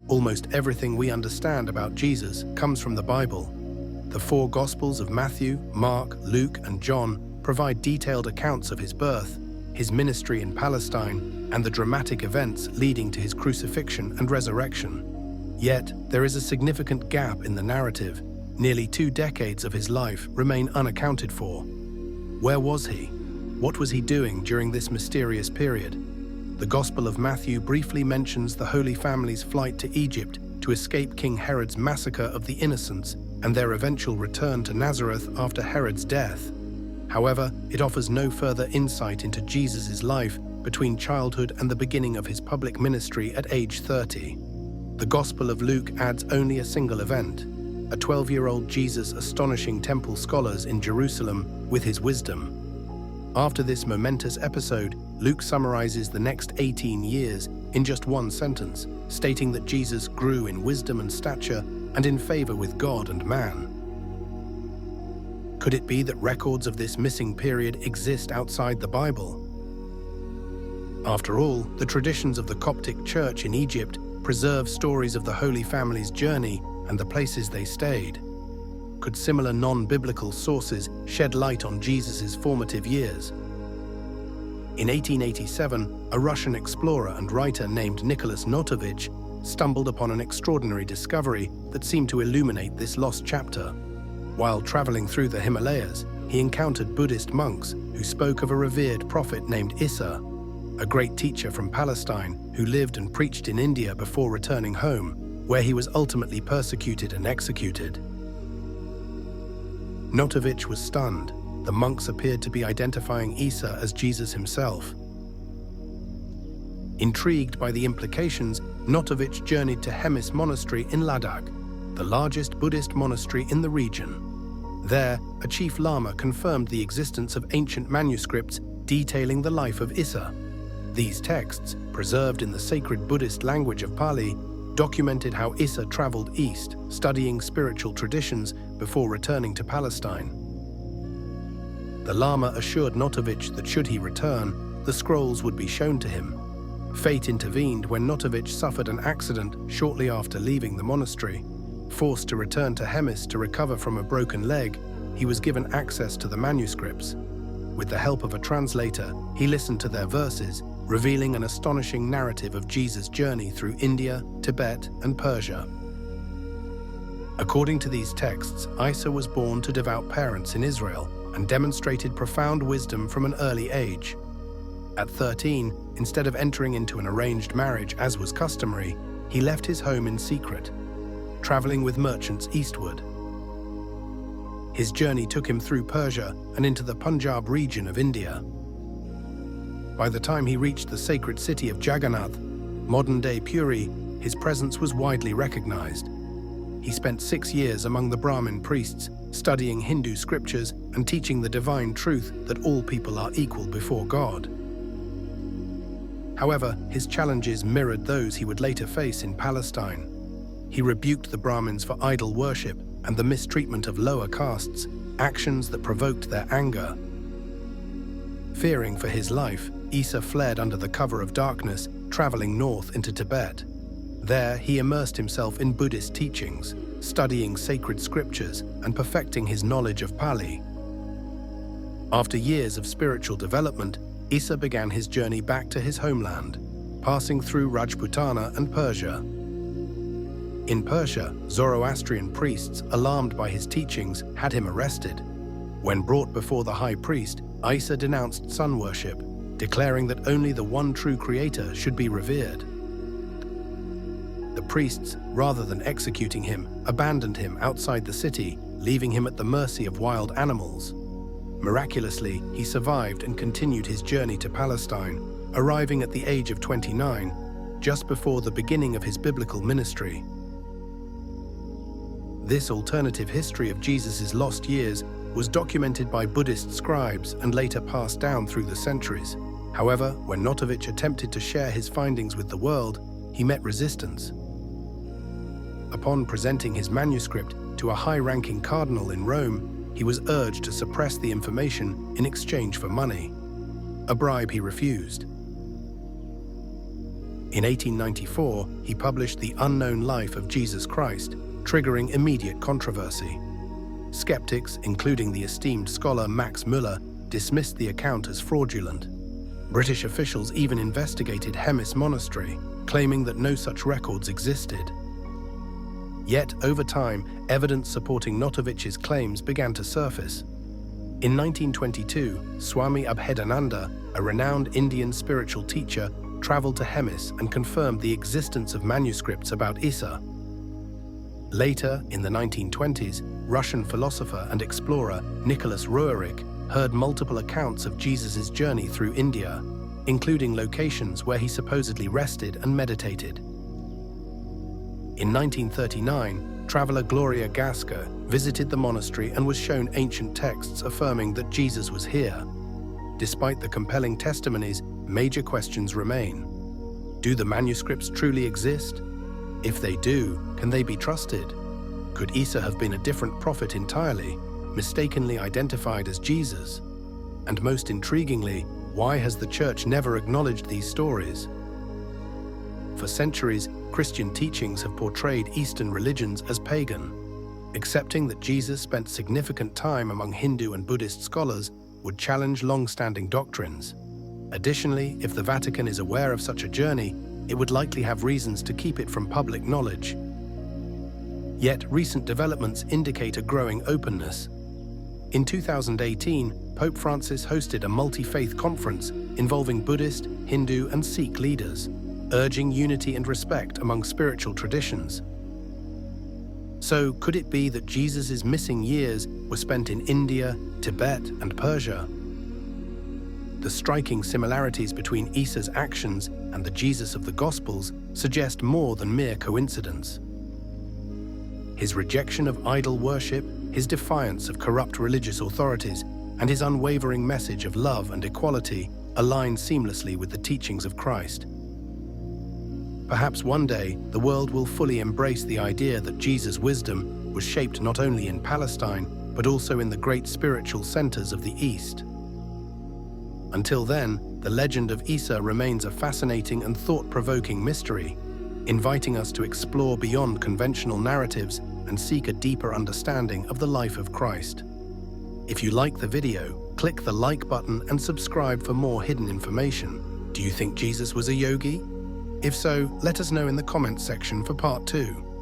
Almost everything we understand about Jesus comes from the Bible. The four Gospels of Matthew, Mark, Luke, and John provide detailed accounts of his birth, his ministry in Palestine, and the dramatic events leading to his crucifixion and resurrection. Yet, there is a significant gap in the narrative. Nearly 2 decades of his life remain unaccounted for. Where was he? What was he doing during this mysterious period? The Gospel of Matthew briefly mentions the Holy Family's flight to Egypt to escape King Herod's massacre of the innocents and their eventual return to Nazareth after Herod's death. However, it offers no further insight into Jesus' life between childhood and the beginning of his public ministry at age 30. The Gospel of Luke adds only a single event: a 12-year-old Jesus astonishing temple scholars in Jerusalem with his wisdom. After this momentous episode, Luke summarizes the next 18 years in just one sentence, stating that Jesus grew in wisdom and stature and in favor with God and man. Could it be that records of this missing period exist outside the Bible? After all, the traditions of the Coptic Church in Egypt preserve stories of the Holy Family's journey and the places they stayed. Could similar non-biblical sources shed light on Jesus' formative years? In 1887, a Russian explorer and writer named Nicolas Notovitch stumbled upon an extraordinary discovery that seemed to illuminate this lost chapter. While traveling through the Himalayas, he encountered Buddhist monks who spoke of a revered prophet named Issa, a great teacher from Palestine who lived and preached in India before returning home, where he was ultimately persecuted and executed. Notovitch was stunned. The monks appeared to be identifying Issa as Jesus himself. Intrigued by the implications, Notovitch journeyed to Hemis Monastery in Ladakh, the largest Buddhist monastery in the region. There, a chief lama confirmed the existence of ancient manuscripts detailing the life of Issa. These texts, preserved in the sacred Buddhist language of Pali, documented how Issa traveled east, studying spiritual traditions before returning to Palestine. The Lama assured Notovitch that should he return, the scrolls would be shown to him. Fate intervened when Notovitch suffered an accident shortly after leaving the monastery. Forced to return to Hemis to recover from a broken leg, he was given access to the manuscripts. With the help of a translator, he listened to their verses, revealing an astonishing narrative of Jesus' journey through India, Tibet, and Persia. According to these texts, Issa was born to devout parents in Israel and demonstrated profound wisdom from an early age. At 13, instead of entering into an arranged marriage as was customary, he left his home in secret, traveling with merchants eastward. His journey took him through Persia and into the Punjab region of India. By the time he reached the sacred city of Jagannath, modern-day Puri, his presence was widely recognized. He spent 6 years among the Brahmin priests, studying Hindu scriptures and teaching the divine truth that all people are equal before God. However, his challenges mirrored those he would later face in Palestine. He rebuked the Brahmins for idol worship and the mistreatment of lower castes, actions that provoked their anger. Fearing for his life, Issa fled under the cover of darkness, traveling north into Tibet. There, he immersed himself in Buddhist teachings, studying sacred scriptures and perfecting his knowledge of Pali. After years of spiritual development, Issa began his journey back to his homeland, passing through Rajputana and Persia. In Persia, Zoroastrian priests, alarmed by his teachings, had him arrested. When brought before the high priest, Issa denounced sun worship, declaring that only the one true creator should be revered. The priests, rather than executing him, abandoned him outside the city, leaving him at the mercy of wild animals. Miraculously, he survived and continued his journey to Palestine, arriving at the age of 29, just before the beginning of his biblical ministry. This alternative history of Jesus' lost years was documented by Buddhist scribes and later passed down through the centuries. However, when Notovitch attempted to share his findings with the world, he met resistance. Upon presenting his manuscript to a high-ranking cardinal in Rome, he was urged to suppress the information in exchange for money, a bribe he refused. In 1894, he published The Unknown Life of Jesus Christ, triggering immediate controversy. Skeptics, including the esteemed scholar Max Muller, dismissed the account as fraudulent. British officials even investigated Hemis Monastery, claiming that no such records existed. Yet, over time, evidence supporting Notovitch's claims began to surface. In 1922, Swami Abhedananda, a renowned Indian spiritual teacher, traveled to Hemis and confirmed the existence of manuscripts about Issa. Later, in the 1920s, Russian philosopher and explorer Nicolas Notovitch heard multiple accounts of Jesus' journey through India, including locations where he supposedly rested and meditated. In 1939, traveler Gloria Gasker visited the monastery and was shown ancient texts affirming that Jesus was here. Despite the compelling testimonies, major questions remain. Do the manuscripts truly exist? If they do, can they be trusted? Could Issa have been a different prophet entirely, mistakenly identified as Jesus? And most intriguingly, why has the Church never acknowledged these stories? For centuries, Christian teachings have portrayed Eastern religions as pagan. Accepting that Jesus spent significant time among Hindu and Buddhist scholars would challenge long-standing doctrines. Additionally, if the Vatican is aware of such a journey, it would likely have reasons to keep it from public knowledge. Yet, recent developments indicate a growing openness. In 2018, Pope Francis hosted a multi-faith conference involving Buddhist, Hindu, and Sikh leaders, urging unity and respect among spiritual traditions. So, could it be that Jesus' missing years were spent in India, Tibet, and Persia? The striking similarities between Issa's actions and the Jesus of the Gospels suggest more than mere coincidence. His rejection of idol worship, his defiance of corrupt religious authorities, and his unwavering message of love and equality align seamlessly with the teachings of Christ. Perhaps one day, the world will fully embrace the idea that Jesus' wisdom was shaped not only in Palestine, but also in the great spiritual centers of the East. Until then, the legend of Issa remains a fascinating and thought-provoking mystery, inviting us to explore beyond conventional narratives and seek a deeper understanding of the life of Christ. If you like the video, click the like button and subscribe for more hidden information. Do you think Jesus was a yogi? If so, let us know in the comments section for part 2.